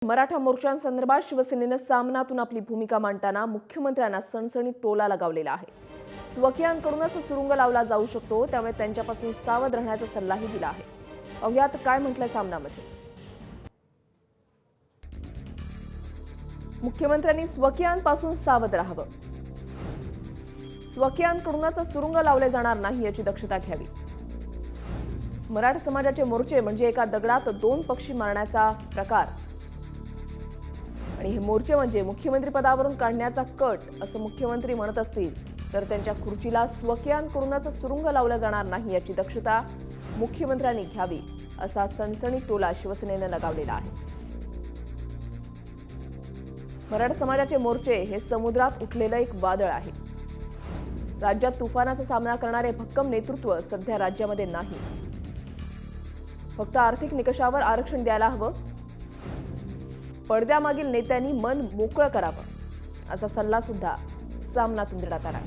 मराठा मोर्चांसंदर्भात शिवसेनेनं सामनातून आपली भूमिका मांडताना मुख्यमंत्र्यांना सणसणीत टोला लगावलेला आहे। स्वकीयांकडूनच सुरुंग लावला जाऊ शकतो, त्यामुळे त्यांच्यापासून सावध राहण्याचा सल्लाही दिला आहे। पाहुयात काय म्हटलंय सामनामध्ये। मुख्यमंत्र्यांनी स्वकीयांपासून सावध राहावं, स्वकीयांकडूनच सुरुंग लावले जाणार नाही याची दक्षता घ्यावी। मराठा समाजाचे मोर्चे म्हणजे एका दगडात दोन पक्षी मारण्याचा प्रकार आणि हे मोर्चे म्हणजे मुख्यमंत्री पदावरून काढण्याचा कट असं मुख्यमंत्री म्हणत असतील तर त्यांच्या खुर्चीला स्वकीयांकडूनच सुरुंग लावला जाणार नाही याची दक्षता मुख्यमंत्र्यांनी घ्यावी, असा सणसणीत टोला शिवसेनेने लगावलेला आहे। मराठा समाजाचे मोर्चे हे समुद्रात उठलेलं एक वादळ आहे। राज्यात तुफानाचा सामना करणारे भक्कम नेतृत्व सध्या राज्यामध्ये नाही। फक्त आर्थिक निकषावर आरक्षण द्यायला हवं, पडद्यामागील नेत्यांनी मन मोकळं करावं, असा सल्ला सुद्धा सामनातून देण्यात आला।